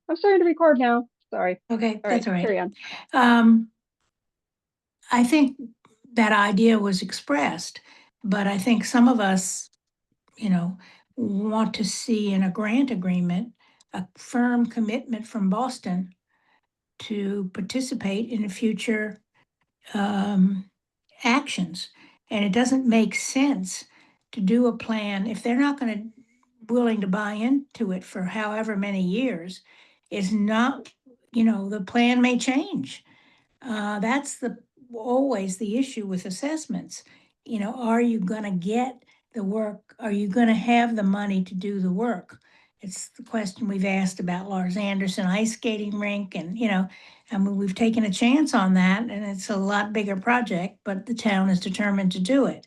I'm starting to record now. Sorry. Okay, All right, that's all right. carry on. I think that idea was expressed, but I think some of us, want to see in a grant agreement a firm commitment from Boston to participate in future actions. And it doesn't make sense to do a plan if they're not going to willing to buy into it for however many years. Is not, the plan may change. That's always the issue with assessments. Are you going to get the work? Are you going to have the money to do the work? It's the question we've asked about Lars Anderson ice skating rink, and I mean, we've taken a chance on that, and it's a lot bigger project, but the town is determined to do it.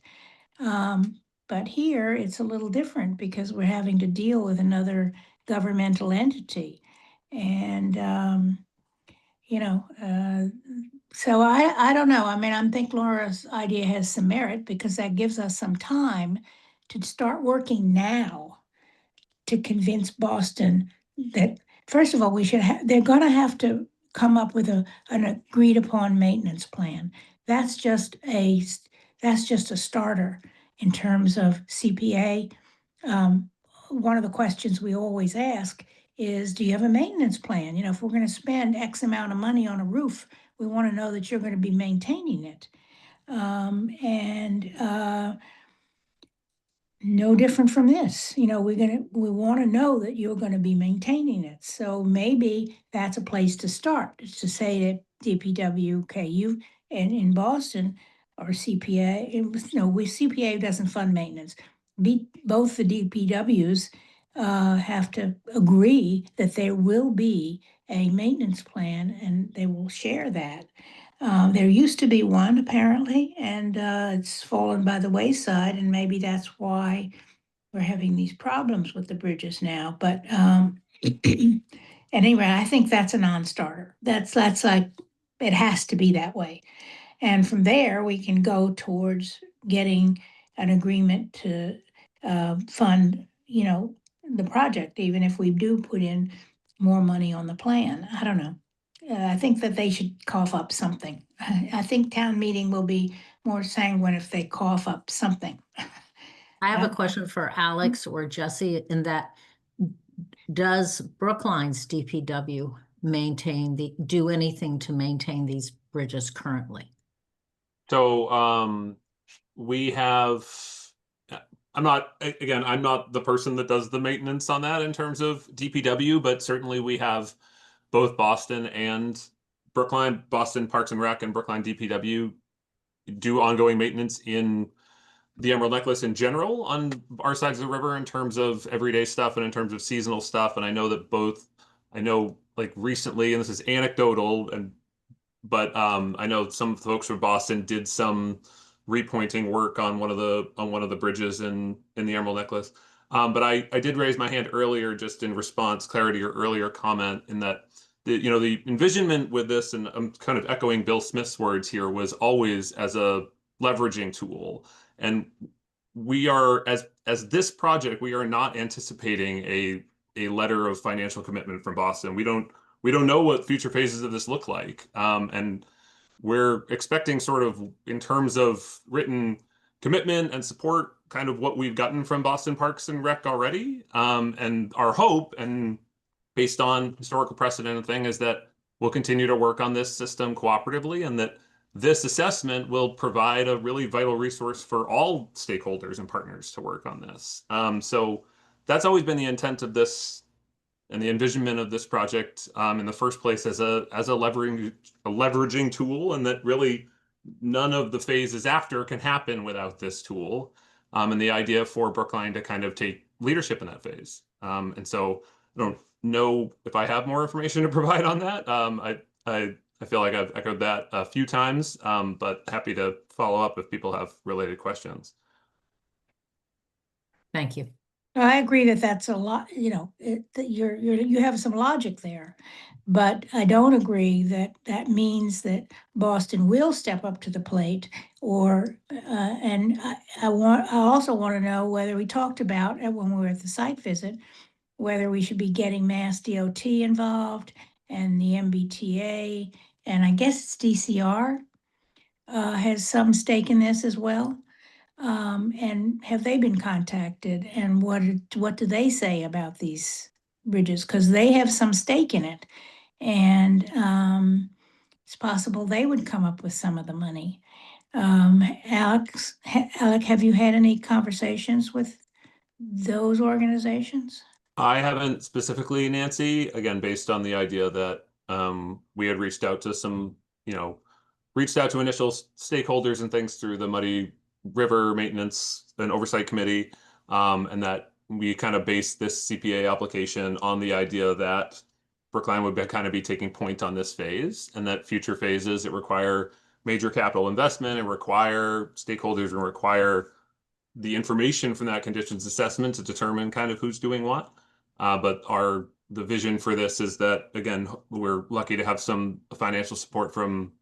But here it's a little different because we're having to deal with another governmental entity, and so I don't know. I mean, I think Laura's idea has some merit because that gives us some time to start working now to convince Boston that, first of all, they're gonna have to come up with an agreed upon maintenance plan. That's just a, that's just a starter in terms of CPA. One of the questions we always ask is, do you have a maintenance plan? If we're gonna spend X amount of money on a roof, we wanna know that you're gonna be maintaining it. No different from this. We want to know that you're going to be maintaining it. So maybe that's a place to start, is to say to DPW, okay, and in Boston or CPA, CPA doesn't fund maintenance. Both the DPWs have to agree that there will be a maintenance plan and they will share that. There used to be one apparently, and it's fallen by the wayside, and maybe that's why we're having these problems with the bridges now. But anyway, I think that's a non-starter. That's like, it has to be that way. And from there, we can go towards getting an agreement to fund, the project, even if we do put in more money on the plan. I don't know. I think that they should cough up something. I think town meeting will be more sanguine if they cough up something. I have a question for Alex or Jesse in that, does Brookline's DPW do anything to maintain these bridges currently? So we have, I'm not the person that does the maintenance on that in terms of DPW, but certainly we have both Boston and Brookline, Boston Parks and Rec and Brookline DPW do ongoing maintenance in the Emerald Necklace in general on our sides of the river in terms of everyday stuff and in terms of seasonal stuff. And I know that like recently, and this is anecdotal, but I know some folks from Boston did some repointing work on one of the bridges in the Emerald Necklace. But I did raise my hand earlier just in response, clarity, your earlier comment in that the envisionment with this, and I'm kind of echoing Bill Smith's words here, was always as a leveraging tool. And we are, as this project, we are not anticipating a letter of financial commitment from Boston. We don't know what future phases of this look like. And we're expecting sort of, in terms of written commitment and support, kind of what we've gotten from Boston Parks and Rec already. And our hope, and based on historical precedent and thing, is that we'll continue to work on this system cooperatively, and that this assessment will provide a really vital resource for all stakeholders and partners to work on this. So that's always been the intent of this and the envisionment of this project in the first place, as a leveraging tool, and that really none of the phases after can happen without this tool. And the idea for Brookline to kind of take leadership in that phase. And so I don't know if I have more information to provide on that. I feel like I've echoed that a few times, but happy to follow up if people have related questions. Thank you. I agree that that's a lot, that you have some logic there, but I don't agree that that means that Boston will step up to the plate, or, and I also want to know whether we talked about, when we were at the site visit, whether we should be getting Mass DOT involved and the MBTA, and I guess it's DCR has some stake in this as well. And have they been contacted? And what do they say about these bridges? Because they have some stake in it. And it's possible they would come up with some of the money. Alec, have you had any conversations with those organizations? I haven't specifically, Nancy, again, based on the idea that we had reached out to some, reached out to initial stakeholders and things through the Muddy River Maintenance and Oversight Committee, and that we kind of based this CPA application on the idea that Brookline would kind of be taking point on this phase, and that future phases it require major capital investment and require stakeholders and require the information from that conditions assessment to determine kind of who's doing what. But the vision for this is that, again, we're lucky to have some financial support from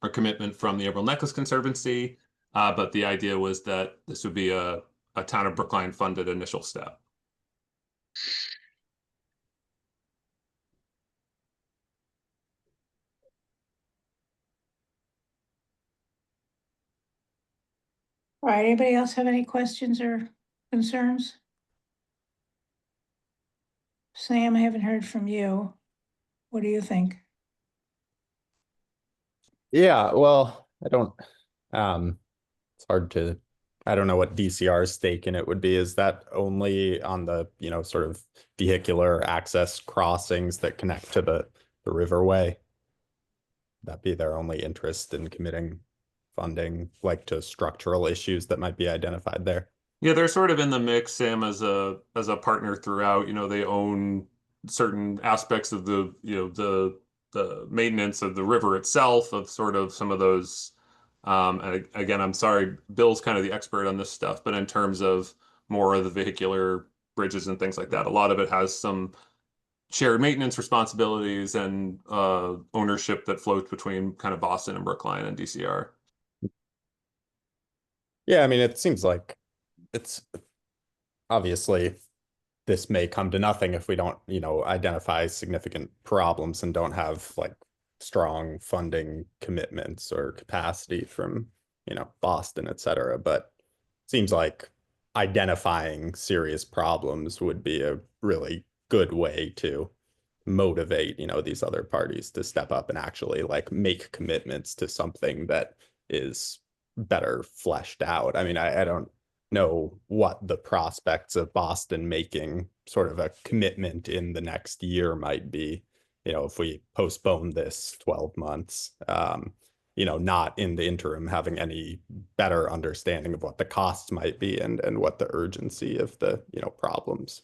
our commitment from the Emerald Necklace Conservancy. But the idea was that this would be a town of Brookline funded initial step. All right, anybody else have any questions or concerns? Sam, I haven't heard from you. What do you think? Yeah, well, I don't, it's hard to, I don't know what DCR's stake in it would be. Is that only on the, sort of vehicular access crossings that connect to the riverway? That be their only interest in committing funding, like to structural issues that might be identified there? Yeah, they're sort of in the mix, Sam, as a partner throughout. They own certain aspects of the maintenance of the river itself, of sort of some of those. And again, I'm sorry, Bill's kind of the expert on this stuff, but in terms of more of the vehicular bridges and things like that, a lot of it has some shared maintenance responsibilities and ownership that floats between kind of Boston and Brookline and DCR. Yeah, I mean, it seems like it's obviously this may come to nothing if we don't, identify significant problems and don't have like strong funding commitments or capacity from, Boston, et cetera. But it seems like identifying serious problems would be a really good way to motivate, these other parties to step up and actually like make commitments to something that is better fleshed out. I mean, I don't know what the prospects of Boston making sort of a commitment in the next year might be, if we postpone this 12 months, not in the interim having any better understanding of what the costs might be and what the urgency of the, problems.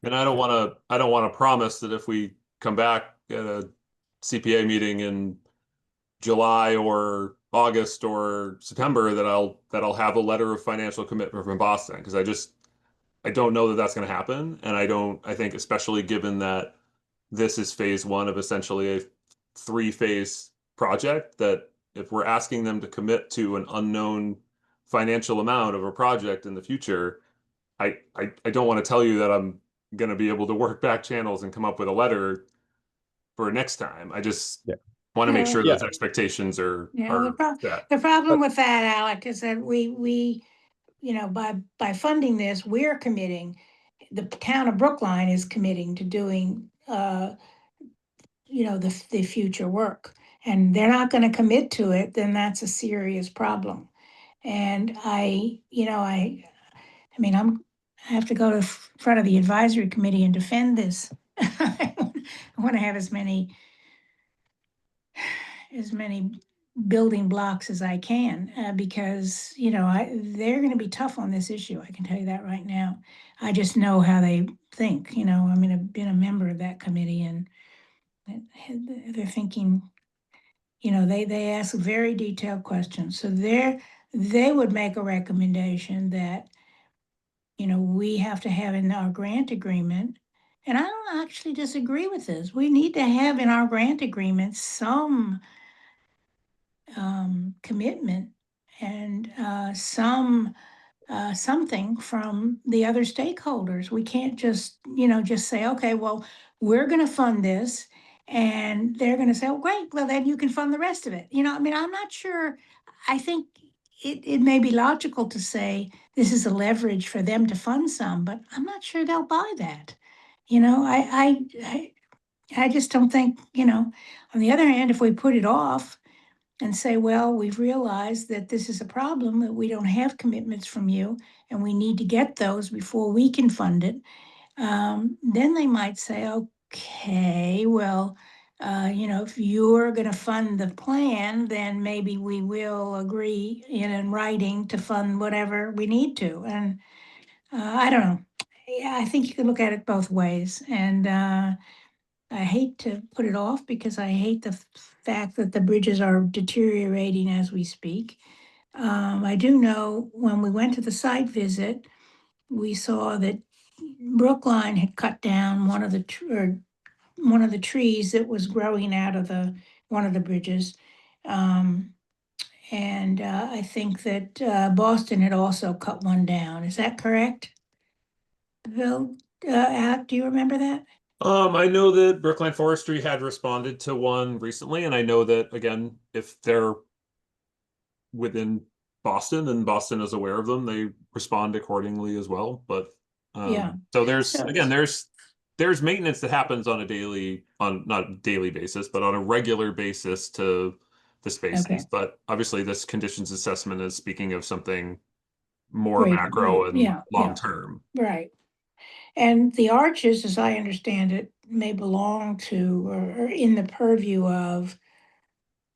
And I don't want to promise that if we come back at a CPA meeting in July or August or September that I'll have a letter of financial commitment from Boston, because I don't know that that's going to happen. And I think especially given that this is phase one of essentially a 3-phase project, that if we're asking them to commit to an unknown financial amount of a project in the future, I don't want to tell you that I'm going to be able to work back channels and come up with a letter for next time. I just want to make sure those expectations are set. The problem with that, Alec, is that we by funding this, we're committing, the town of Brookline is committing to doing the future work, and they're not going to commit to it, then that's a serious problem. And I mean, I have to go to front of the advisory committee and defend this. I want to have as many building blocks as I can, because, they're going to be tough on this issue. I can tell you that right now. I just know how they think, I mean, I've been a member of that committee, and they're thinking, they ask very detailed questions. So they would make a recommendation that, we have to have in our grant agreement. And I don't actually disagree with this. We need to have in our grant agreement some commitment and some something from the other stakeholders. We can't just, just say, okay, well, we're gonna fund this. And they're gonna say, oh, great, well, then you can fund the rest of it. I mean, I'm not sure. I think it may be logical to say this is a leverage for them to fund some, but I'm not sure they'll buy that. I just don't think, on the other hand, if we put it off and say, well, we've realized that this is a problem, that we don't have commitments from you, and we need to get those before we can fund it, then they might say, okay, well, if you're going to fund the plan, then maybe we will agree in writing to fund whatever we need to. And I don't know. Yeah, I think you can look at it both ways. And I hate to put it off because I hate the fact that the bridges are deteriorating as we speak. I do know when we went to the site visit, we saw that Brookline had cut down one of the trees that was growing out of one of the bridges. And I think that Boston had also cut one down. Is that correct? Bill, do you remember that? I know that Brookline Forestry had responded to one recently, and I know that again, if they're within Boston and Boston is aware of them, they respond accordingly as well. But Yeah. so there's So- again, there's maintenance that happens on not a daily basis, but on a regular basis to the spaces. Okay. But obviously, this conditions assessment is speaking of something more Greater, macro and yeah, long yeah. term. Right. And the arches, as I understand it, may belong to or in the purview of,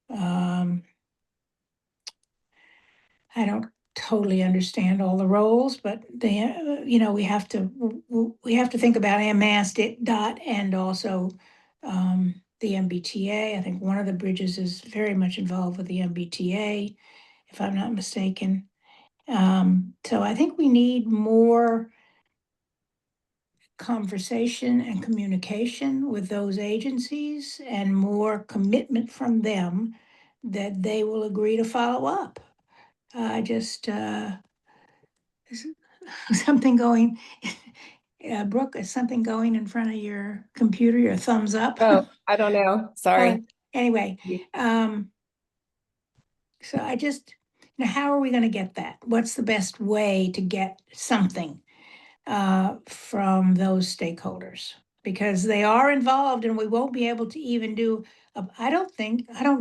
I don't totally understand all the roles, but we have to think about MS dot and also the MBTA. I think one of the bridges is very much involved with the MBTA, if I'm not mistaken. So I think we need more conversation and communication with those agencies and more commitment from them that they will agree to follow up. I just, something going, Brooke, is something going in front of your computer, your thumbs up? Oh, I don't know. Sorry. Anyway, so I just, how are we going to get that? What's the best way to get something from those stakeholders? Because they are involved and we won't be able to even do, I don't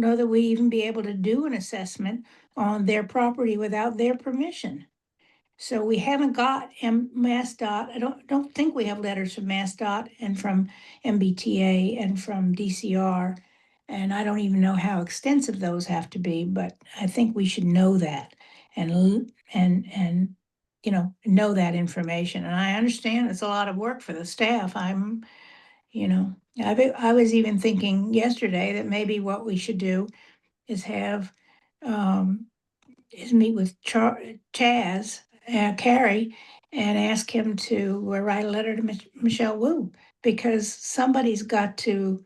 know that we even be able to do an assessment on their property without their permission. So we haven't got MassDOT. I don't think we have letters from MassDOT and from MBTA and from DCR. And I don't even know how extensive those have to be, but I think we should know that and know that information. And I understand it's a lot of work for the staff. I was even thinking yesterday that maybe what we should do is meet with Chaz, Carrie, and ask him to write a letter to Michelle Wu, because somebody's got to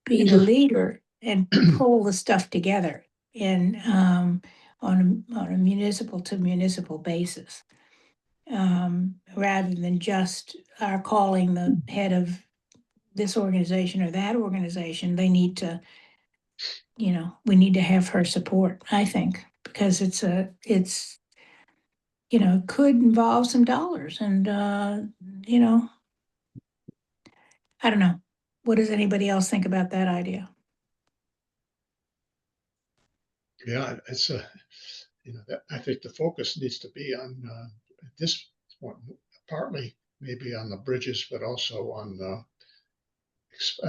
be the leader and pull the stuff together on a municipal to municipal basis. Rather than just our calling the head of this organization or that organization, they need to, we need to have her support, I think, because it could involve some dollars and, I don't know. What does anybody else think about that idea? Yeah, it's I think the focus needs to be on at this point, partly maybe on the bridges, but also on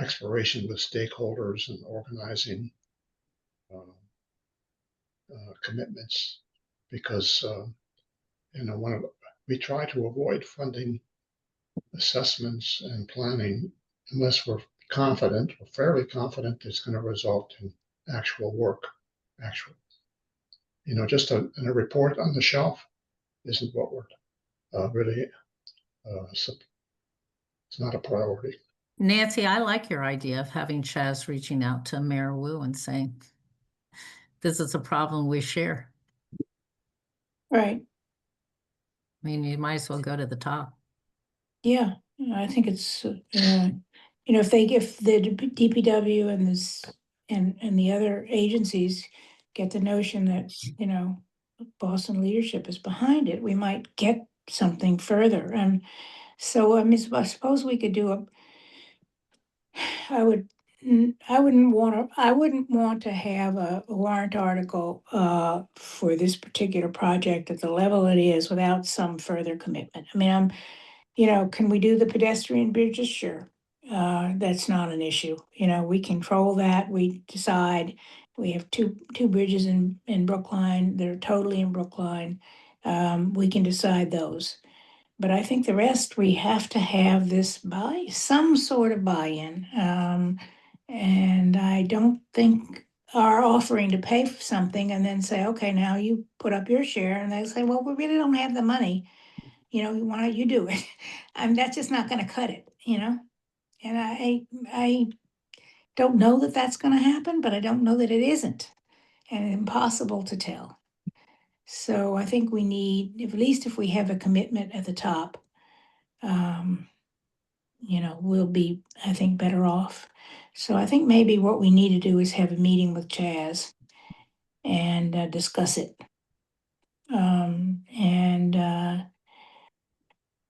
exploration with stakeholders and organizing commitments, because we try to avoid funding assessments and planning unless we're fairly confident it's going to result in actual work. Just a report on the shelf isn't what we're really, it's not a priority. Nancy, I like your idea of having Chaz reaching out to Mayor Wu and saying, this is a problem we share. Right. I mean, you might as well go to the top. Yeah, I think it's, if the DPW and this, and the other agencies get the notion that, Boston leadership is behind it, we might get something further. And so, I mean, I suppose we could do I wouldn't want to have a warrant article for this particular project at the level it is without some further commitment. I mean, can we do the pedestrian bridges? Sure. That's not an issue. We control that. We decide. We have two bridges in Brookline. They're totally in Brookline. We can decide those. But I think the rest, we have to have some sort of buy-in. And I don't think our offering to pay for something and then say, okay, now you put up your share, and they say, well, we really don't have the money. Why don't you do it? That's just not gonna cut it, And I don't know that that's gonna happen, but I don't know that it isn't, and impossible to tell. So I think we need, at least if we have a commitment at the top, we'll be, I think, better off. So I think maybe what we need to do is have a meeting with Chaz and discuss it. And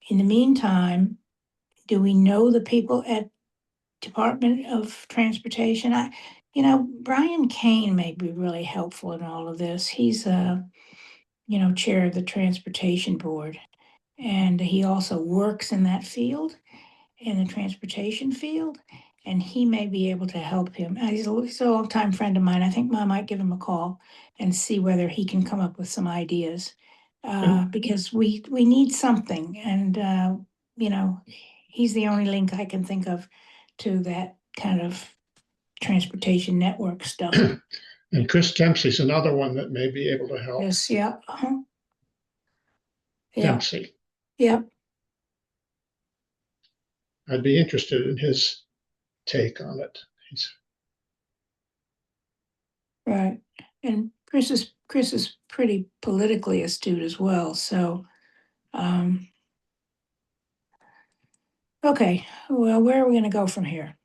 in the meantime, do we know the people at Department of Transportation? Brian Kane may be really helpful in all of this. He's chair of the Transportation Board, and he also works in that field, in the transportation field, and he may be able to help him. He's a long-time friend of mine. I think I might give him a call and see whether he can come up with some ideas. Because we need something, and he's the only link I can think of to that kind of transportation network stuff. And Chris Dempsey's another one that may be able to help. Yes, yeah. Yeah, Dempsey. yeah, I'd be interested in his take on it. right. And Chris is pretty politically astute as well, so okay, well, where are we gonna go from here?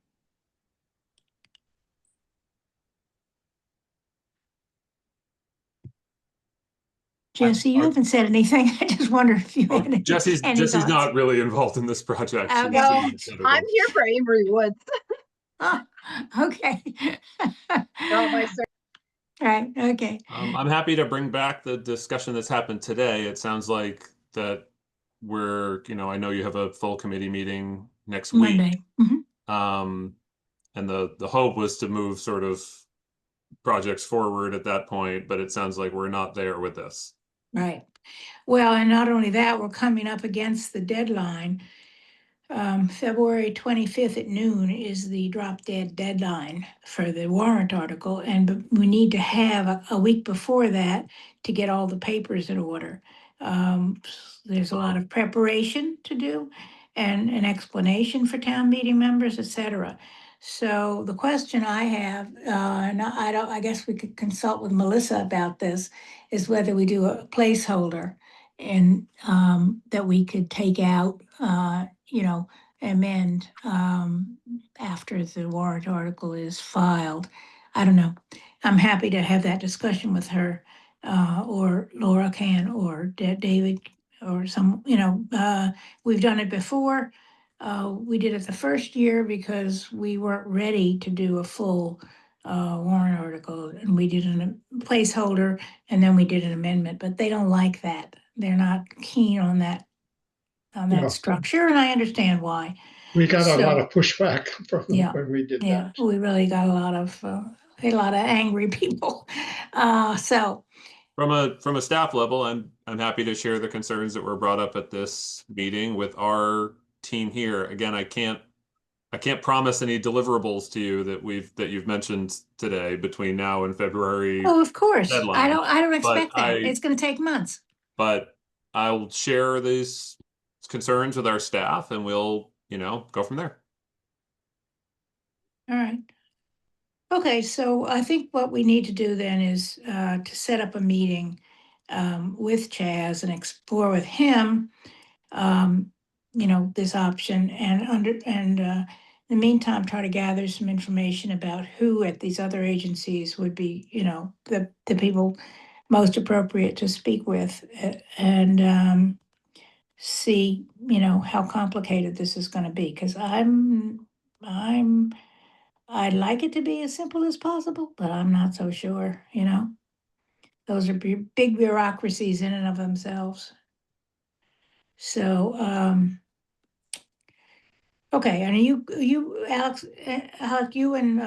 Jesse, you haven't said anything. I just wondered if you had any Jesse's thoughts. not really involved in this project. Okay. Well, I'm here for Avery Woods. Oh, okay. Not my sir. Right, okay. I'm happy to bring back the discussion that's happened today. It sounds like that I know you have a full committee meeting next week. Monday. Mhm. And the hope was to move sort of projects forward at that point, but it sounds like we're not there with this. Right. Well, and not only that, we're coming up against the deadline. February 25th at noon is the drop dead deadline for the warrant article, and we need to have a week before that to get all the papers in order. There's a lot of preparation to do and an explanation for town meeting members, et cetera. So the question I have, and I guess we could consult with Melissa about this, is whether we do a placeholder and that we could take out, amend after the warrant article is filed. I don't know. I'm happy to have that discussion with her, or Laura can, or David, or some, we've done it before. We did it the first year because we weren't ready to do a full warrant article, and we did a placeholder, and then we did an amendment, but they don't like that. They're not keen on that Yeah. structure, and I understand why. We got a So- lot of pushback from Yeah, when we did Yeah, that. we really got a lot of angry people. So From a staff level, I'm happy to share the concerns that were brought up at this meeting with our team here. Again, I can't promise any deliverables to you that you've mentioned today between now and February. oh, of course, deadline. I don't expect But that. It's going to take months. But I'll share these concerns with our staff, and we'll go from there. All right. Okay, so I think what we need to do then is to set up a meeting with Chaz and explore with him, this option in the meantime, try to gather some information about who at these other agencies would be, the people most appropriate to speak with, and see, how complicated this is going to be. Because I'd like it to be as simple as possible, but I'm not so sure, Those are big bureaucracies in and of themselves. So, okay, and Alex, you and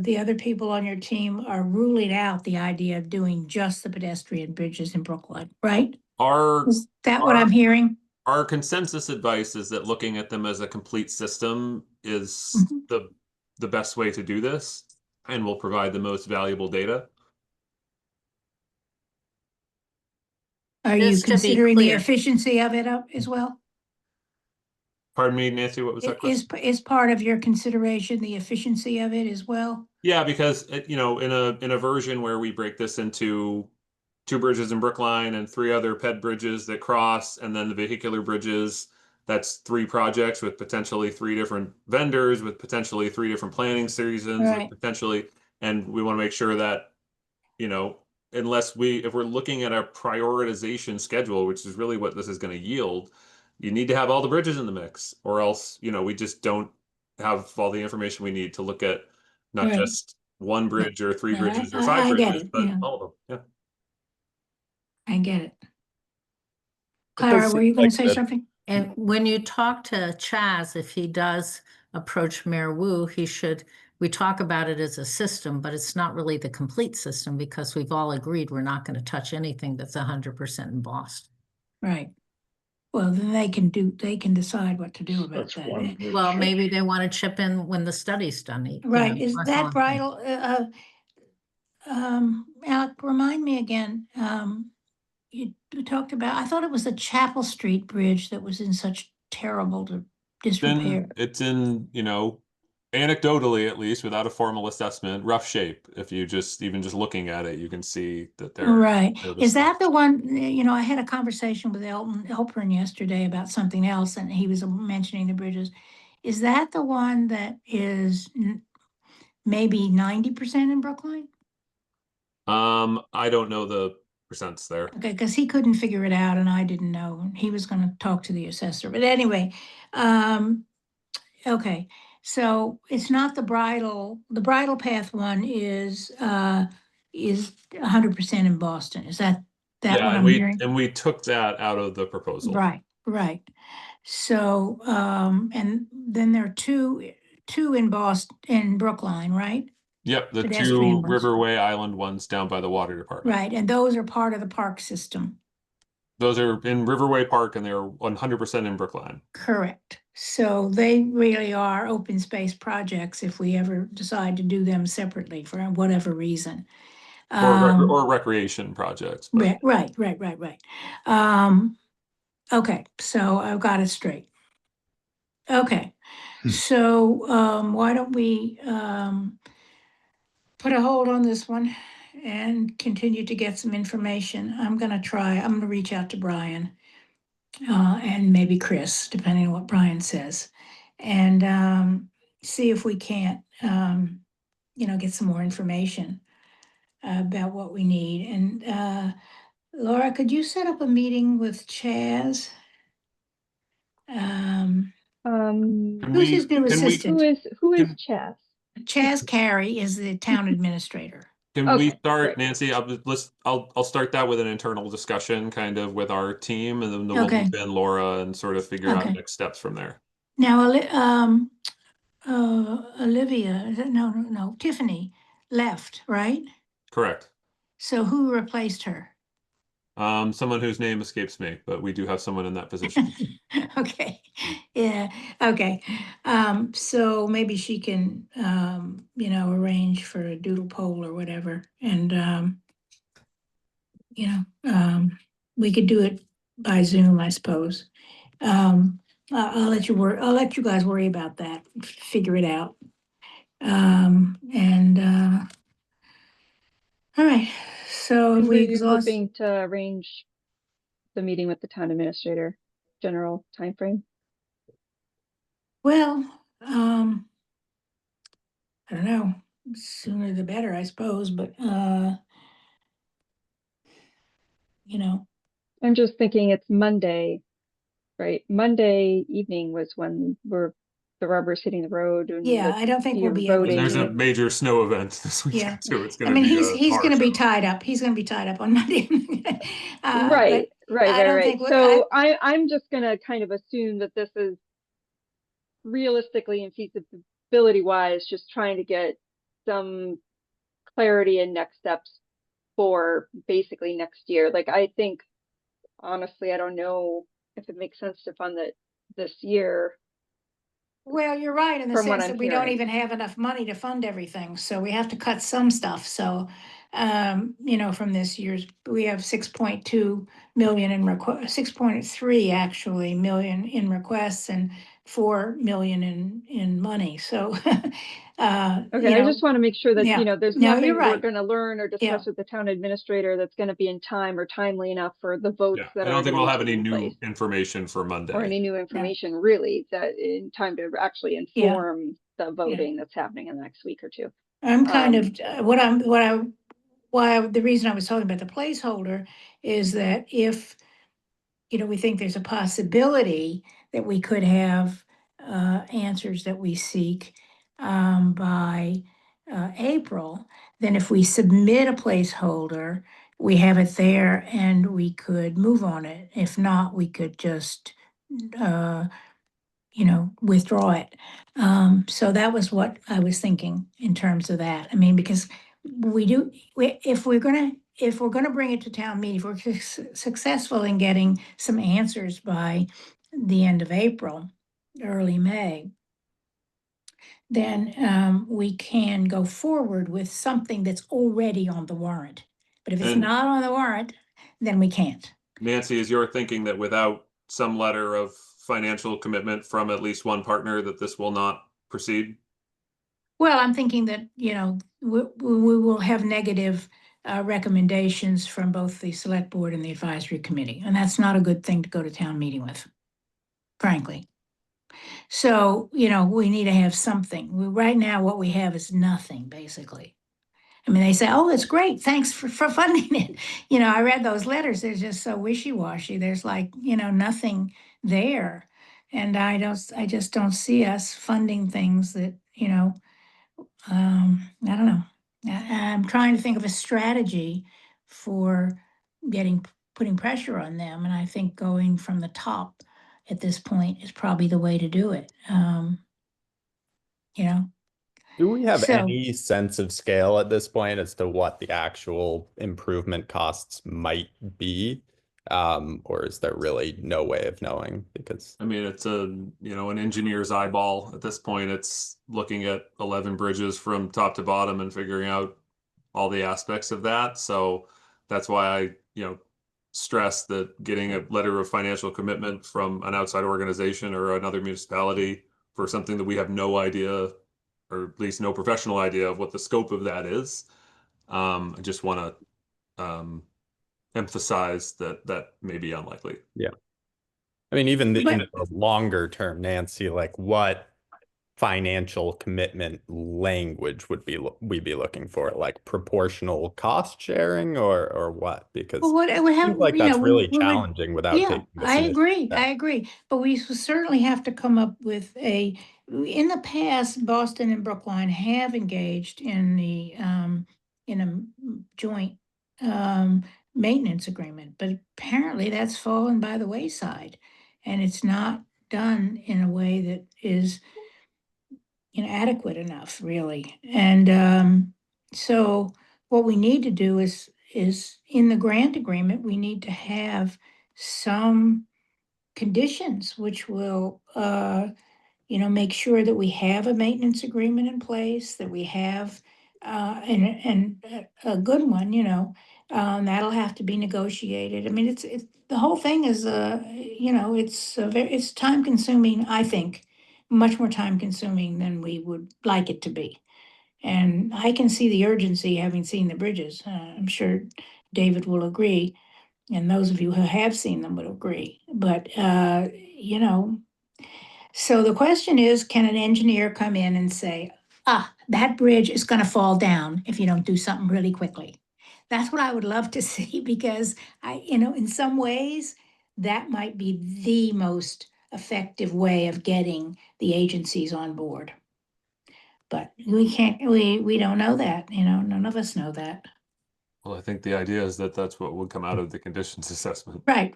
the other people on your team are ruling out the idea of doing just the pedestrian bridges in Brookline, right? Our Is that what I'm hearing? our consensus advice is that looking at them as a complete system is Mhm. the best way to do this and will provide the most valuable data. Are you Just to be considering the clear. efficiency of it as well? Pardon me, Nancy, what was that question? Is part of your consideration the efficiency of it as well? Yeah, because in a version where we break this into 2 bridges in Brookline and 3 other ped bridges that cross, and then the vehicular bridges, that's 3 projects with potentially 3 different vendors, with potentially 3 different planning seasons, with Right. potentially, and we want to make sure that, if we're looking at a prioritization schedule, which is really what this is going to yield, you need to have all the bridges in the mix, or else, we just don't have all the information we need to look at not Right. just 1 bridge or 3 No, bridges or 5 I get bridges, it, but yeah. all of them. I get it. It does Clara, were seem you going like to say that- something? And when you talk to Chaz, if he does approach Mayor Wu, we talk about it as a system, but it's not really the complete system because we've all agreed we're not going to touch anything that's 100% embossed. Right. Well, then they can decide what to do about That's that. one bridge. Well, maybe they want to chip in when the study's done. Right, is that's all that I'm saying. bridal, Alec, remind me again, you talked about, I thought it was the Chapel Street Bridge that was in such terrible disrepair. It's in, anecdotally at least, without a formal assessment, rough shape. If you even just looking at it, you can see that they're Right, is noticeable. that the one, I had a conversation with Elpern yesterday about something else, and he was mentioning the bridges. Is that the one that is maybe 90% in Brookline? I don't know the percents there. Okay, because he couldn't figure it out and I didn't know. And he was going to talk to the assessor. But anyway, okay. So it's not the bridal path one is 100% in Boston. Is that Yeah, what and I'm hearing? we took that out of the proposal. Right, right. So and then there are two in Boston, in Brookline, right? Yep, the Pedestrian 2 ones. Riverway Island ones down by the water department. Right, and those are part of the park system. Those are in Riverway Park and they're 100% in Brookline. Correct. So they really are open space projects if we ever decide to do them separately for whatever reason. Or recreation projects. But Right. Okay, so I've got it straight. Okay, so why don't we put a hold on this one and continue to get some information. I'm gonna reach out to Brian and maybe Chris, depending on what Brian says, and see if we can't, get some more information about what we need. And Laura, could you set up a meeting with Chaz? Can Who's his new can we- assistant? who is Can- Chaz? Chaz Carey is the town administrator. Can we Okay, start, great. Nancy? I'll start that with an internal discussion kind of with our team, and then we'll Okay. move in Laura and sort of figure out Okay. next steps from there. Now, Olivia, no, Tiffany left, right? Correct. So who replaced her? Someone whose name escapes me, but we do have someone in that position. Okay, yeah, okay. So maybe she can, arrange for a doodle poll or whatever, and we could do it by Zoom, I suppose. I'll let you guys worry about that, figure it out. And all right, So When if were we you exhaust, hoping to arrange the meeting with the town administrator? General timeframe? well, I don't know, sooner the better, I suppose, but, you know, I'm just thinking it's Monday, right? Monday evening was when the rubber's hitting the road and yeah, I don't think we'll you're be able And there's a voting. to. major snow event this Yeah. weekend too. It's I gonna mean, be he's gonna harsh. be tied up. He's gonna be tied up on Monday. But Right, I don't think, So I'm just gonna kind of assume that this is realistically and feasibility wise, just trying to get some clarity and next steps for basically next year. Like, I think, honestly, I don't know if it makes sense to fund it this year well, you're right in the from what sense I'm that we don't hearing. even have enough money to fund everything, so we have to cut some stuff, so. From this year's, we have 6.2 million in 6.3 actually million in requests and 4 million in money, so. Okay, I just want to make sure that, yeah. there's No, you're nothing we're right. going to learn or Yeah. discuss with the town administrator that's going to be in time or timely enough for the votes Yeah, that I are don't think going we'll to have be any in new place. information for Monday. Or any new information really that in time to actually inform the voting that's happening in the next week or two. I'm kind of, the reason I was talking about the placeholder is that if, we think there's a possibility that we could have answers that we seek by April, then if we submit a placeholder, we have it there and we could move on it. If not, we could just withdraw it. So that was what I was thinking in terms of that. I mean, because if we're gonna bring it to town meeting, if we're successful in getting some answers by the end of April, early May, then we can go forward with something that's already on the warrant. But if it's And- not on the warrant, then we can't. Nancy, is your thinking that without some letter of financial commitment from at least one partner, that this will not proceed? Well, I'm thinking that, we will have negative recommendations from both the select board and the advisory committee, and that's not a good thing to go to town meeting with, frankly. So, we need to have something. Right now, what we have is nothing, basically. I mean, they say, oh, it's great, thanks for funding it. I read those letters, they're just so wishy-washy. There's like, nothing there. And I just don't see us funding things that, I don't know. I'm trying to think of a strategy for putting pressure on them, and I think going from the top at this point is probably the way to do it. You know, Do we have So- any sense of scale at this point as to what the actual improvement costs might be? Or is there really no way of knowing? Because I mean, it's an engineer's eyeball at this point. It's looking at 11 bridges from top to bottom and figuring out all the aspects of that. So that's why I, stress that getting a letter of financial commitment from an outside organization or another municipality for something that we have no idea, or at least no professional idea of what the scope of that is. I just want to emphasize that may be unlikely. I mean, even in But- the longer term, Nancy, like what financial commitment language would we be looking for? Like proportional cost sharing or what? Because Well, what it would it have, seems like that's really we would- challenging without Yeah, taking this I initiative agree, step. I agree. But we certainly have to come up with in the past, Boston and Brookline have engaged in in a joint, maintenance agreement, but apparently that's fallen by the wayside. And it's not done in a way that is, adequate enough, really. And, so what we need to do is in the grant agreement, we need to have some conditions which will, make sure that we have a maintenance agreement in place, that we have, a good one, that'll have to be negotiated. I mean, it's, the whole thing is, it's time consuming, I think, much more time consuming than we would like it to be. And I can see the urgency, having seen the bridges. I'm sure David will agree, and those of you who have seen them would agree. But, you know, so the question is, can an engineer come in and say, that bridge is gonna fall down if you don't do something really quickly? That's what I would love to see, because in some ways, that might be the most effective way of getting the agencies on board. But we don't know that, none of us know that. Well, I think the idea is that that's what would come out of the conditions assessment. Right,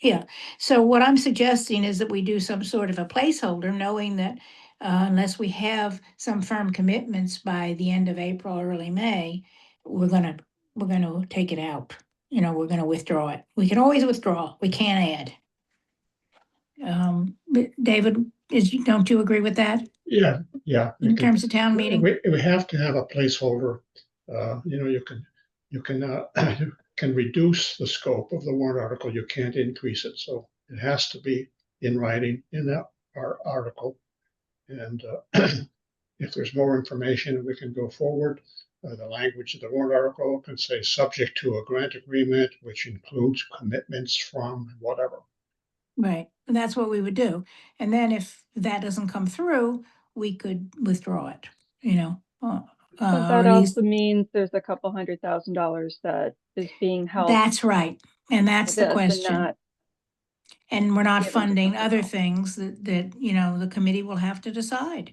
yeah. So what I'm suggesting is that we do some sort of a placeholder, knowing that unless we have some firm commitments by the end of April, early May, we're gonna take it out. We're gonna withdraw it. We can always withdraw. We can't add. But David, don't you agree with that Yeah, in terms of town meeting? we have to have a placeholder. You can reduce the scope of the warrant article. You can't increase it. So it has to be in writing in that article. And if there's more information, we can go forward. The language of the warrant article can say subject to a grant agreement, which includes commitments from whatever. Right, and that's what we would do. And then if that doesn't come through, we could withdraw it, But or that at least, also means there's a couple $100,000 that is being held that's right. And for that's the this and question. not And we're not given to funding something other else. things that, the committee will have to decide.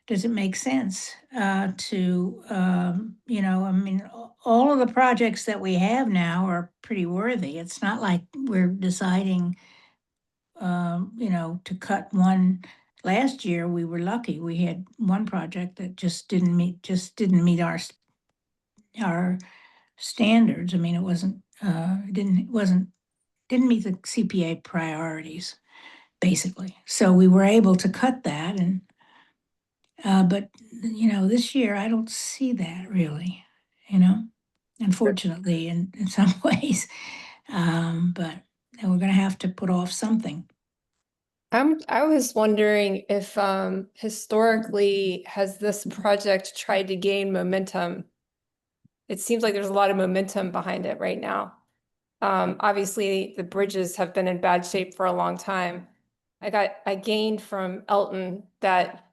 Does it make sense to, all of the projects that we have now are pretty worthy. It's not like we're deciding, to cut one. Last year, we were lucky. We had one project that just didn't meet our standards. I mean, it wasn't, didn't meet the CPA priorities, basically. So we were able to cut that but this year I don't see that really, unfortunately in some ways. But we're gonna have to put off something. I was wondering if historically has this project tried to gain momentum? It seems like there's a lot of momentum behind it right now. Obviously the bridges have been in bad shape for a long time. I gained from Elton that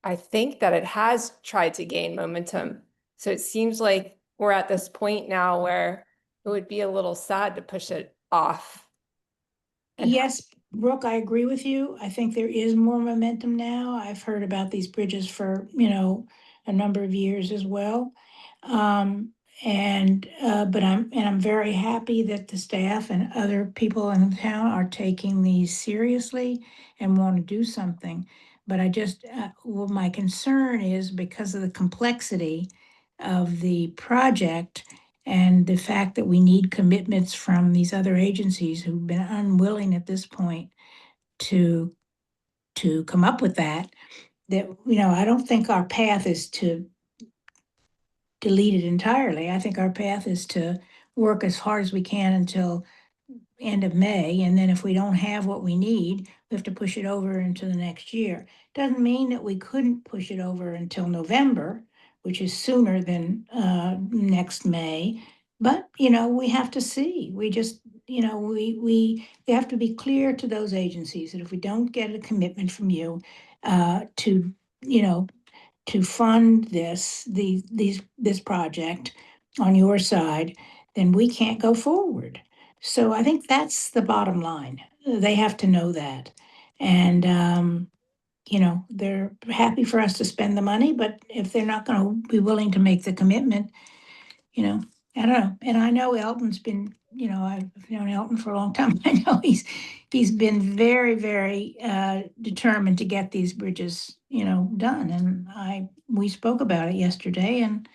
I think that it has tried to gain momentum. So it seems like we're at this point now where it would be a little sad to push it off. And Yes, Brooke, I agree with you. I think there is more momentum now. I've heard about these bridges for, a number of years as well. But I'm very happy that the staff and other people in the town are taking these seriously and want to do something. But my concern is because of the complexity of the project and the fact that we need commitments from these other agencies who've been unwilling at this point to come up with that, I don't think our path is to delete it entirely. I think our path is to work as hard as we can until end of May, and then if we don't have what we need, we have to push it over into the next year. Doesn't mean that we couldn't push it over until November, which is sooner than next May. But we have to see. We just we have to be clear to those agencies that if we don't get a commitment from you to to fund this project on your side, then we can't go forward. So I think that's the bottom line. They have to know that. And, they're happy for us to spend the money, but if they're not going to be willing to make the commitment, I don't know. And I know Elton's been, I've known Elton for a long time. I know he's been very, very determined to get these bridges, done. And we spoke about it yesterday, and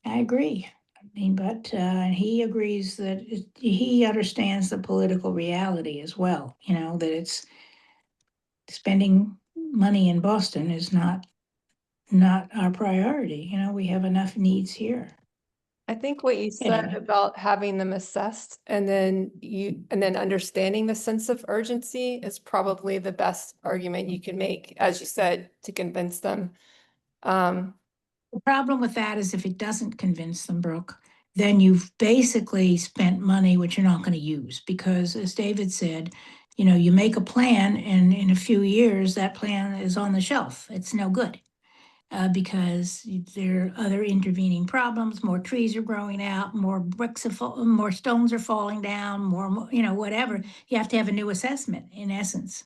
I agree. I mean, but he agrees that he understands the political reality as well, that it's spending money in Boston is not our priority. We have enough needs here. I think what you said Anyway. about having them assessed and then understanding the sense of urgency is probably the best argument you can make, as you said, to convince them. The problem with that is if it doesn't convince them, Brooke, then you've basically spent money which you're not going to use, because as David said, you know, you make a plan and in a few years that plan is on the shelf. It's no good. Because there are other intervening problems, more trees are growing out, more more stones are falling down, more, you know, whatever. You have to have a new assessment in essence.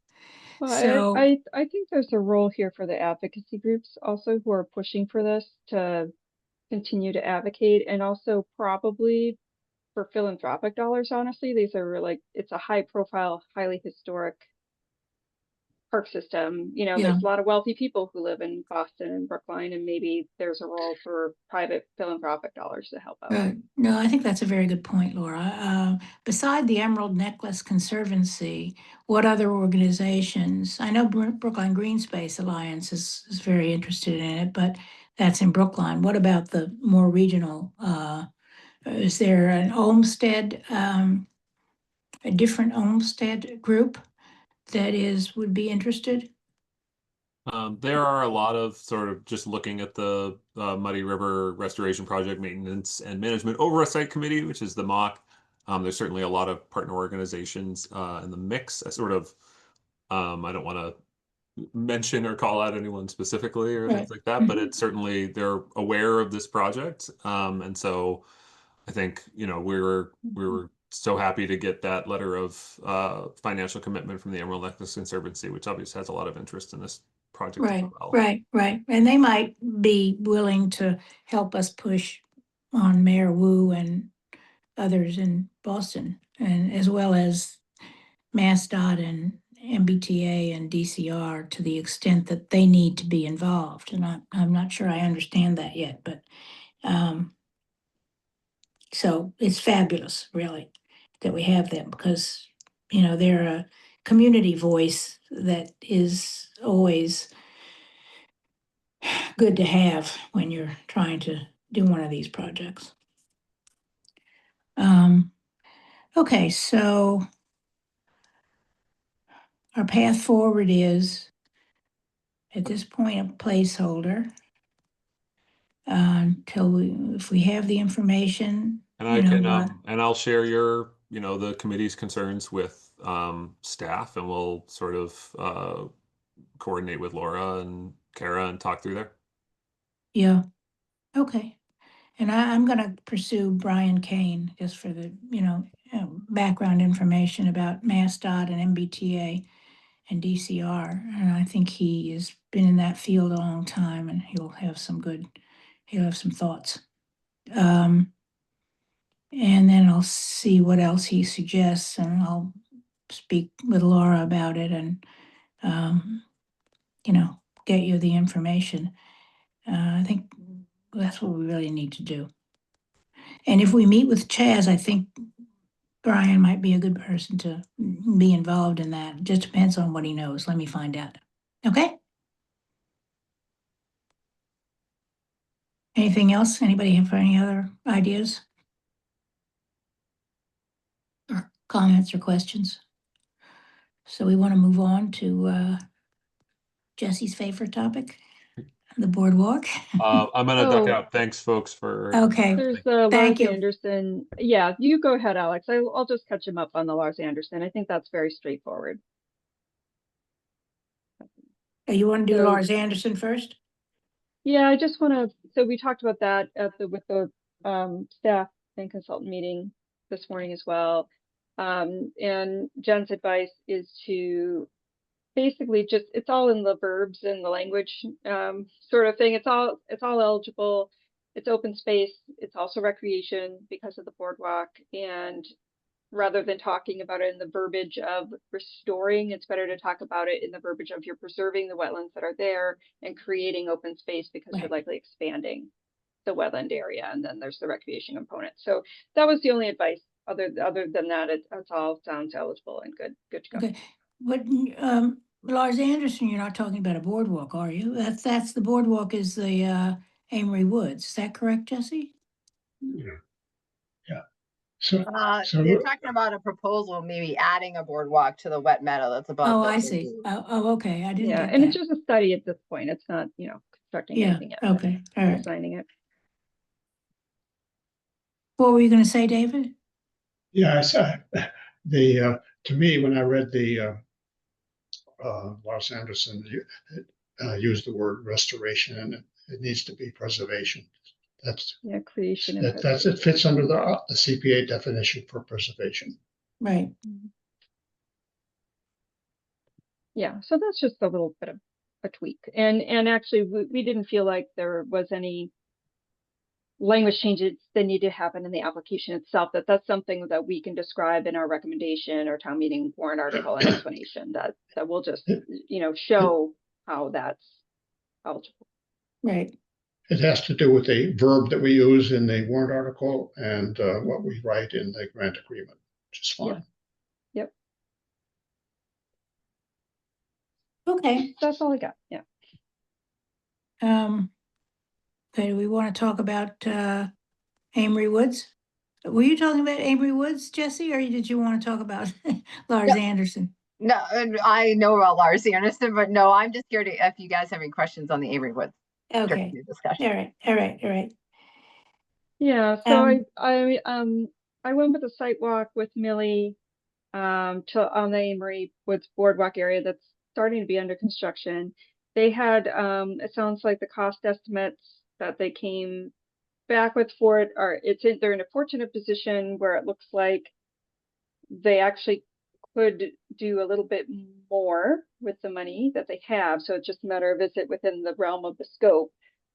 Well, So- I think there's a role here for the advocacy groups also who are pushing for this to continue to advocate, and also probably for philanthropic dollars, honestly. These are like, it's a high profile, highly historic park system. You know, Yeah. there's a lot of wealthy people who live in Boston and Brookline, and maybe there's a role for private philanthropic dollars to help out. No, I think that's a very good point, Laura. Beside the Emerald Necklace Conservancy, what other organizations? I know Brookline Green Space Alliance is very interested in it, but that's in Brookline. What about the more regional? Is there an Olmsted, a different Olmsted group that would be interested? There are a lot of sort of just looking at the Muddy River Restoration Project Maintenance and Management Oversight Committee, which is the MOC. There's certainly a lot of partner organizations in the mix. I don't want to mention or call out anyone specifically or things like that, but it's certainly they're aware of this project. And so I think, you know, we were so happy to get that letter of financial commitment from the Emerald Necklace Conservancy, which obviously has a lot of interest in this project as well. Right. And they might be willing to help us push on Mayor Wu and others in Boston, and as well as MassDOT and MBTA and DCR to the extent that they need to be involved. And I'm not sure I understand that yet, but so it's fabulous, really, that we have them, because, you know, they're a community voice that is always good to have when you're trying to do one of these projects. Okay, so our path forward is, at this point, a placeholder until if we have the information. And I can, and I'll share your, you know, the committee's concerns with staff, and we'll sort of coordinate with Laura and Kara and talk through there. Yeah, okay. And I'm gonna pursue Brian Kane just for the, you know, background information about MassDOT and MBTA and DCR. And I think he has been in that field a long time, and he'll have some thoughts. And then I'll see what else he suggests, and I'll speak with Laura about it and, you know, get you the information. I think that's what we really need to do. And if we meet with Chaz, I think Brian might be a good person to be involved in that. It just depends on what he knows. Let me find out. Okay? Anything else? Anybody have any other ideas? Or comments or questions? So we want to move on to Jesse's favorite topic, the boardwalk. I'm gonna duck out. Thanks, folks, for. Okay. There's Thank Lars you. Anderson. Yeah, you go ahead, Alex. I'll just catch him up on the Lars Anderson. I think that's very straightforward. You want to do So- Lars Anderson first? Yeah, I just want to, so we talked about that with the staff and consultant meeting this morning as well. And Jen's advice is to basically just, it's all in the verbs and the language sort of thing. It's all eligible. It's open space. It's also recreation because of the boardwalk. And rather than talking about it in the verbiage of restoring, it's better to talk about it in the verbiage of you're preserving the wetlands that are there and creating open space because you're likely expanding the wetland area. And then there's the recreation component. So that was the only advice. Other than that, it's all sounds eligible and good to go. Okay, but Lars Anderson, you're not talking about a boardwalk, are you? That's the boardwalk is the Amory Woods. Is that correct, Jesse? Yeah. So They're talking about a proposal, maybe adding a boardwalk to the wet meadow that's above. Oh, the I see. lagoon. Oh, okay. I didn't Yeah, get and that. it's just a study at this point. It's not, constructing Yeah, anything yet. but okay, all right. Designing it. What were you gonna say, David? Yeah, I saw to me, when I read the Lars Anderson used the word restoration, and it needs to be preservation. That's Yeah, creation and that's it fits under the CPA definition for preservation. Right. Yeah, so that's just a little bit of a tweak. And actually we didn't feel like there was any language changes that need to happen in the application itself, that's something that we can describe in our recommendation or town meeting warrant article and explanation that will just, show how that's eligible. Right. It has to do with the verb that we use in the warrant article and what we write in the grant agreement, which is fine. Yeah. Yep. Okay. That's all I got. Yeah. Okay, we want to talk about Amory Woods. Were you talking about Amory Woods, Jesse, or did you want to talk about Lars Anderson? No, I know about Lars Anderson, but no, I'm just here to, if you guys have any questions on the Avery Woods. Okay. Discussion. All right. Yeah. So I went with a site walk with Millie on the Amory Woods Boardwalk area that's starting to be under construction. They had it sounds like the cost estimates that they came back with for it they're in a fortunate position where it looks like they actually could do a little bit more with the money that they have. So it's just a matter of is it within the realm of the scope.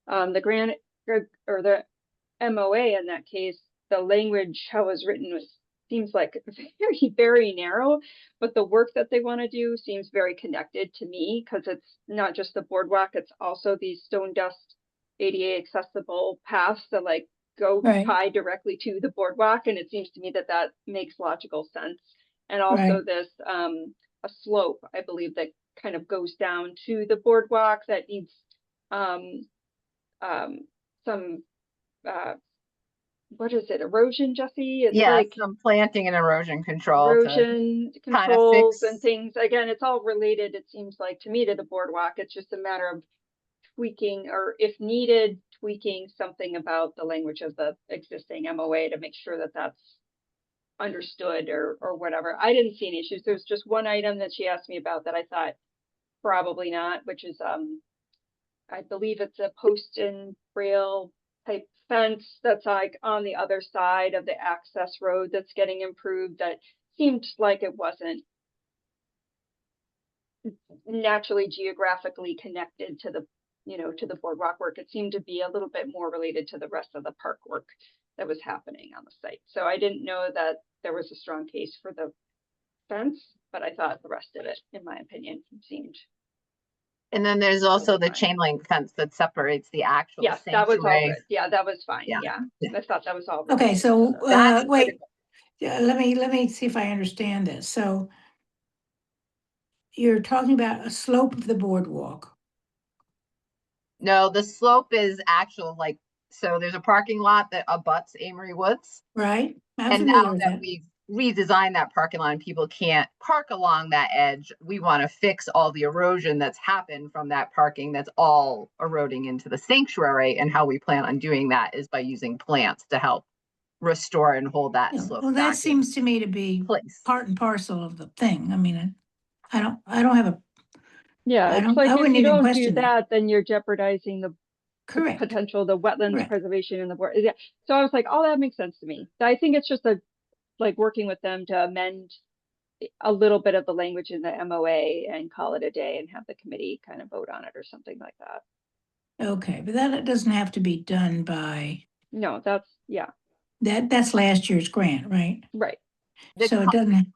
The grant or the MOA in that case, the language how it was written seems like very, very narrow, but the work that they want to do seems very connected to me because it's not just the boardwalk, it's also these stone dust ADA accessible paths that go tie directly to the boardwalk. And it seems to me that makes logical sense. And also this a slope, I believe, that kind of goes down to the boardwalk that needs some what is it, erosion, Jesse? It's some planting and erosion control. Erosion controls and things. Again, it's all related, it seems like to me, to the boardwalk. It's just a matter of tweaking, or if needed, tweaking something about the language of the existing MOA to make sure that that's understood or whatever. I didn't see any issues. There's just one item that she asked me about that I thought probably not, which is I believe it's a post and rail type fence that's on the other side of the access road that's getting improved. That seemed like it wasn't naturally geographically connected to the to the boardwalk work. It seemed to be a little bit more related to the rest of the park work that was happening on the site. So I didn't know that there was a strong case for the fence, but I thought the rest of it, in my opinion, seemed. And then there's also the chain link fence that separates the actual sanctuary. That was all good. Yeah, that was fine. Yeah. I thought that was all good. Okay, so wait, let me see if I understand this. So you're talking about a slope of the boardwalk. No, the slope is actual, so there's a parking lot that abuts Amory Woods. Right. And now that we've redesigned that parking lot and people can't park along that edge, we want to fix all the erosion that's happened from that parking that's all eroding into the sanctuary. And how we plan on doing that is by using plants to help restore and hold that slope. Well, that seems to me to be part and parcel of the thing. I mean, I don't have a. Yeah, it's like if you don't do that, then you're jeopardizing the potential, the wetlands preservation in the board. Yeah. So I was like, oh, that makes sense to me. I think it's just working with them to amend a little bit of the language in the MOA and call it a day and have the committee kind of vote on it or something like that. Okay, but that doesn't have to be done by. No, that's That's last year's grant, right? Right. So it doesn't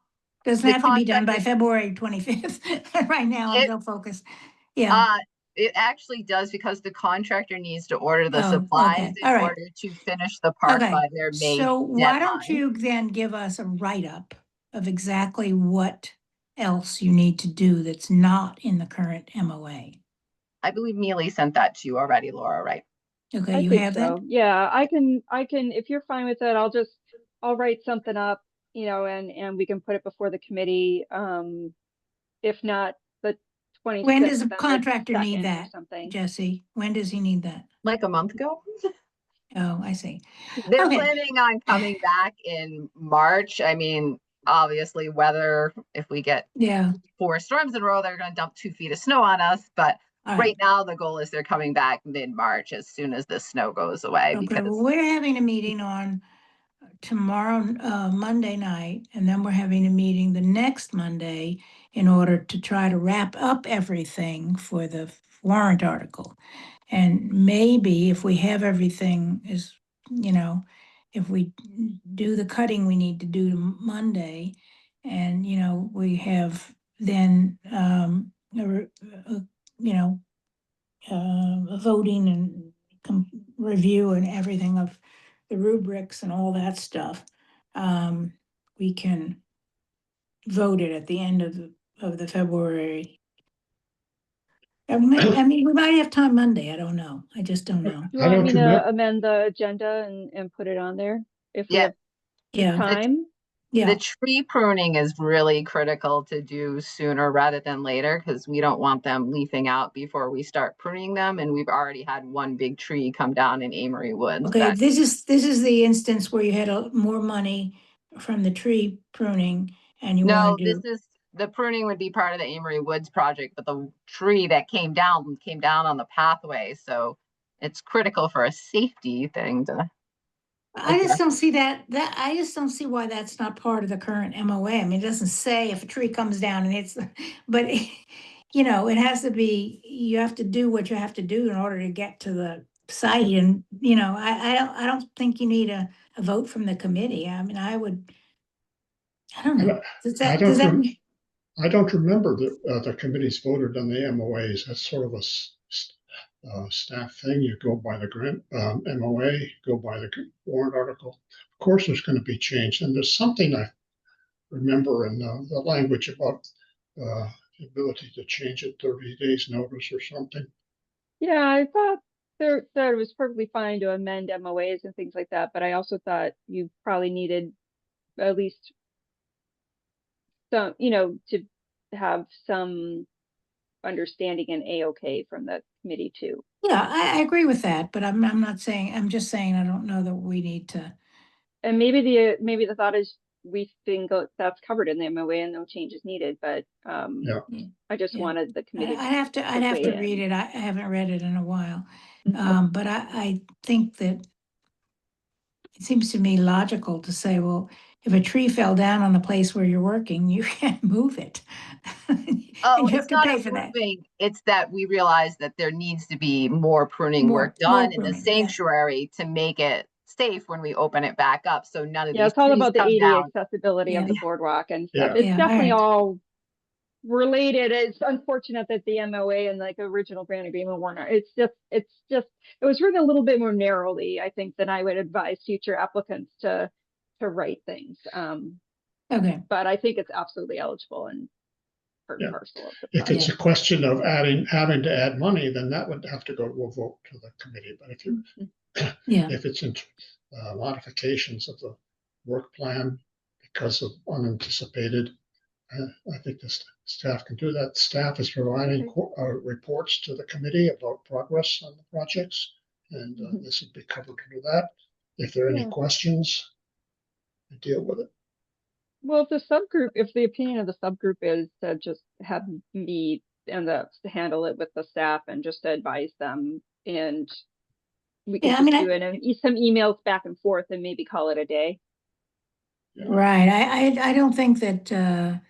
have to be done by February 25th. Right now, I'm so focused. Yeah. It actually does, because the contractor needs to order the supplies in order to finish the park by their May So why don't you then give us a write-up of exactly what else you need to do that's not in the current MOA? I believe Mealy sent that to you already, Laura, right? Okay, you have that? Yeah, I can, if you're fine with it, I'll write something up, and we can put it before the committee. If not, the 26th. When does a contractor need that, Jesse? When does he need that? Like a month ago? Oh, I see. They're Okay. planning on coming back in March. I mean, obviously weather, if we get Yeah, 4 storms in a row, they're going to dump 2 feet of snow on us. But all right right. now, the goal is they're coming back mid-March as soon as the snow goes away. Okay, well, Because we're having a meeting on tomorrow, Monday night, and then we're having a meeting the next Monday in order to try to wrap up everything for the warrant article. And maybe if we have everything is, if we do the cutting we need to do Monday, and, we have then, voting and review and everything of the rubrics and all that stuff, we can vote it at the end of the February. I mean, we might have time Monday. I don't know. I just don't know. You I want don't me to remember. amend the agenda and put it on there if we Yeah. have Yeah, time? yeah. the tree pruning is really critical to do sooner rather than later, because we don't want them leafing out before we start pruning them. And we've already had one big tree come down in Amory Woods. Okay, That this is the instance where you had more money from the tree pruning and you No, want to do. the pruning would be part of the Amory Woods project, but the tree that came down on the pathway. So it's critical for a safety thing to I just address. don't see I just don't see why that's not part of the current MOA. I mean, it doesn't say if a tree comes down and it's, but it has to be, you have to do what you have to do in order to get to the site. And, I don't think you need a vote from the committee. I mean, I don't know. I don't remember that the committees voted on the MOAs. That's sort of a staff thing. You go by the grant MOA, go by the warrant article. Of course, there's going to be change, and there's something I remember in the language about the ability to change it 30 days notice or something. Yeah, I thought that it was perfectly fine to amend MOAs and things like that, but I also thought you probably needed at least some, to have some understanding and A-OK from the committee too. Yeah, I agree with that, but I'm not saying, I'm just saying, I don't know that we need to. And maybe the thought is we think that's covered in the MOA and no changes needed, but Yeah. I just Yeah. wanted the committee I'd have to weigh read in. it. I haven't read it in a while. But I think that it seems to me logical to say, well, if a tree fell down on the place where you're working, you can't move it. Oh, And you have it's to not pay a for that. moving. It's that we realize that there needs to be more pruning More work done in the pruning, yeah. sanctuary to make it safe when we open it back up. So none of Yeah, these it's all trees about the come ADA down. accessibility of Yeah. the boardwalk and Yeah. stuff. It's Yeah, all definitely right. all related. It's unfortunate that the MOA and like original grant agreement weren't. It was written a little bit more narrowly, I think, than I would advise future applicants to write things. Okay, But I think it's absolutely eligible and part and Yeah. parcel of the If project. it's a question of having to add money, then that would have to go to a vote to the committee. But yeah, if it's in modifications of the work plan because of unanticipated, I think the staff can do that. Staff is providing reports to the committee about progress on the projects, and this would be covered under that. If there are any questions, we deal with it. Well, if the opinion of the subgroup is to just have me and to handle it with the staff and just to advise them, and we could just do some emails back and forth and maybe call it a day. Yeah. right. I don't think that,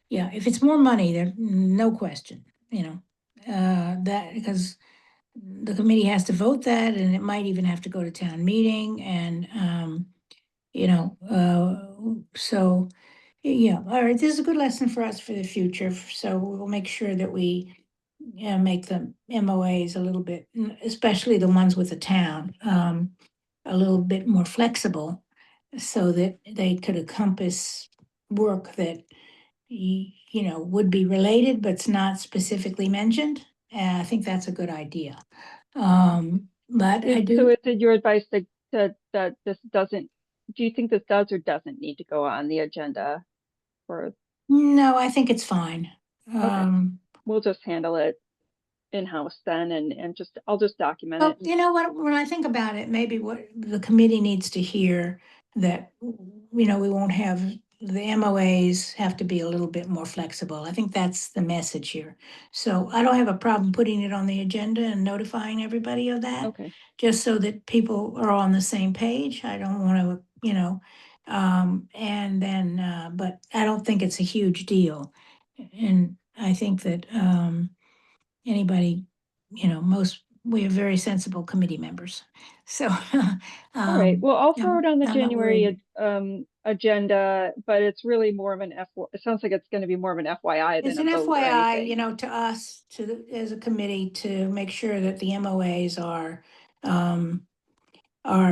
if it's more money, there's no question, that because the committee has to vote that, and it might even have to go to town meeting, and, so, yeah, all right, this is a good lesson for us for the future, so we'll make sure that we make the MOAs a little bit, especially the ones with the town, a little bit more flexible, so that they could encompass work that would be related, but it's not specifically mentioned. And I think that's a good idea. But I do. So is it your advice that this doesn't, do you think this does or doesn't need to go on the agenda? No, I think it's fine. Okay. We'll just handle it in-house then, and just, I'll just document Well, it. you know what, when I think about it, maybe what the committee needs to hear that, we won't have, the MOAs have to be a little bit more flexible. I think that's the message here. So I don't have a problem putting it on the agenda and notifying everybody of that. Okay, Just so that people are on the same page. I don't want to, and then, but I don't think it's a huge deal. And I think that, anybody, we have very sensible committee members. So, all right, well, I'll yeah, throw it on the I'm not worried. January agenda, but it's really more of an it sounds like it's gonna be more of an FYI It's than an a vote or FYI, anything. to us, as a committee, to make sure that the MOAs are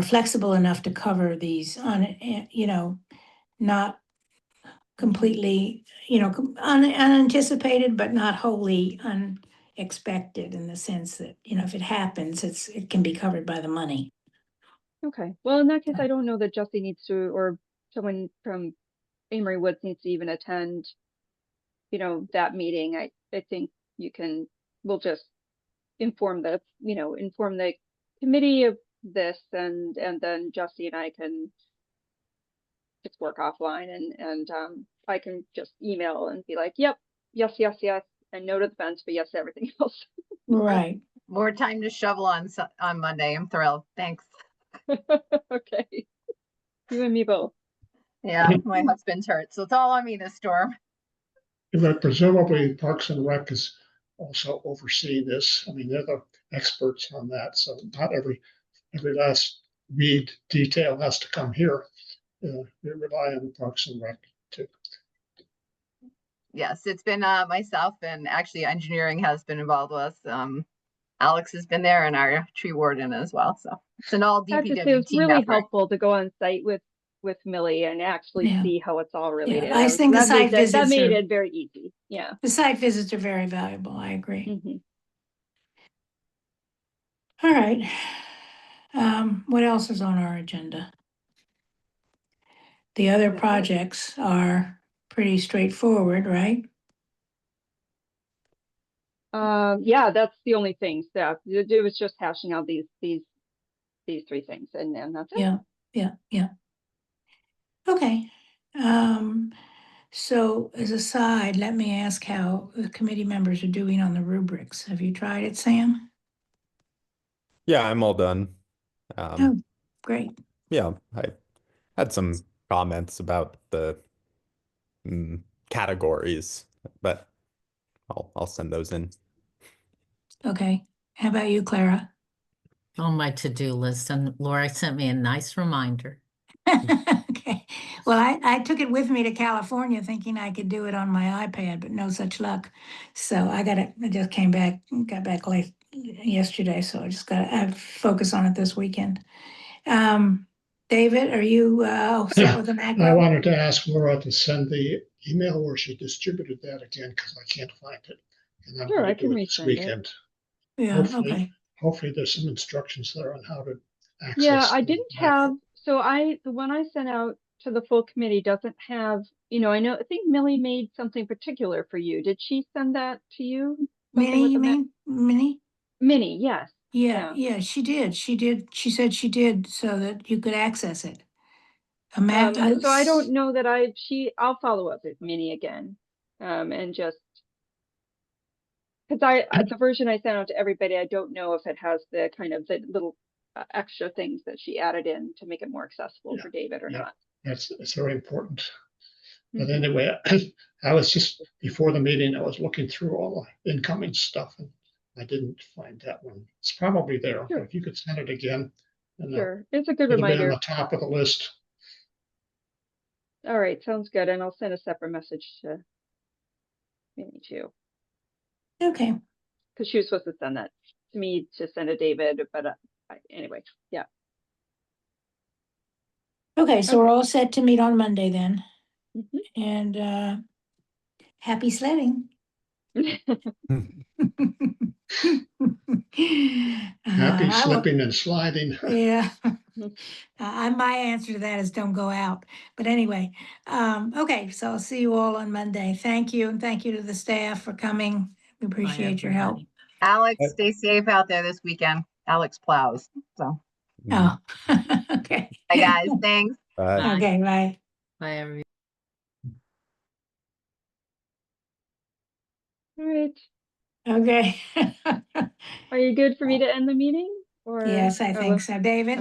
flexible enough to cover these not completely, unanticipated, but not wholly unexpected, in the sense that, if it happens, it can be covered by the money. Okay, well, in that case, Yeah. I don't know that Jesse needs to, or someone from Amory Woods needs to even attend, that meeting. I think we'll just inform the committee of this, and then Jesse and I can just work offline, and I can just email and be like, yep, yes, and no to the fence, but yes to everything else. Right. More time to shovel on Monday. I'm thrilled. Thanks. Okay. You and me both. Yeah, my husband's hurt, so it's all on me this storm. But presumably Parks and Rec is also overseeing this. I mean, they're the experts on that, so not every last read detail has to come here. We rely on Parks and Rec too. Yes, it's been myself, and actually engineering has been involved with us. Alex has been there, and our tree warden as well. So it's an all I have to say, it DPW was team really effort. helpful to go on site with Millie and actually Yeah. see how it's all related. I think the site that visits made are, it very easy. Yeah. the site visits are very valuable. I agree. Mhm. All right. What else is on our agenda? The other That's it. projects are pretty straightforward, right? Yeah, that's the only thing. So it was just hashing out these three things, and that's it. Yeah. Okay. So as a side, let me ask how the committee members are doing on the rubrics. Have you tried it, Sam? Yeah, I'm all done. Oh, great. Yeah, I had some comments about the categories, but I'll send those in. Okay. How about you, Clara? On my to-do list, and Laura sent me a nice reminder. Okay. Well, I took it with me to California thinking I could do it on my iPad, but no such luck. So I just got back late yesterday, so I just I focus on it this weekend. David, are you set with the I macro? wanted to ask Laura to send the email where she distributed that again, because I can't find it. And I'm Sure, going I to do can it this resend it. weekend. Yeah, okay. Hopefully there's some instructions there on how to access. Yeah, I the didn't macro. have, so the one I sent out to the full committee doesn't have, I think Millie made something particular for you. Did she send that to you? Something Minnie, with you the mean? Minnie? Minnie, yes. Yeah, she did. She said she did so that you could access it. So I don't know that I'll follow up with Minnie again. And just, because the version I sent out to everybody, I don't know if it has the kind of the little extra things that she added in to make it more accessible for David or not. It's very important. But Mhm. anyway, I was just, before the meeting, I was looking through all the incoming stuff and I didn't find that one. It's probably there, Sure. but if you could send it again. And Sure, it's a good it'll be on reminder. the top of the list. All right, sounds good. And I'll send a separate message to Minnie too, Okay. because she was supposed to send that to me to send to David, but anyway, yeah. Okay, so we're Okay. all set to meet on Monday then. Mhm. And happy sledding. Happy I will- slipping and sliding. Yeah. My answer to that is don't go out. But anyway, okay, so I'll see you all on Monday. Thank you, and thank you to the staff for coming. We Bye, appreciate your help. everybody. Alex, stay safe out there this weekend. Alex plows. So, Oh, okay. bye guys. Thanks. Bye. Bye. Okay, bye. Bye, everyone. All right. Okay. Are you good for me to end the meeting? Or Yes, I oh, think so. David?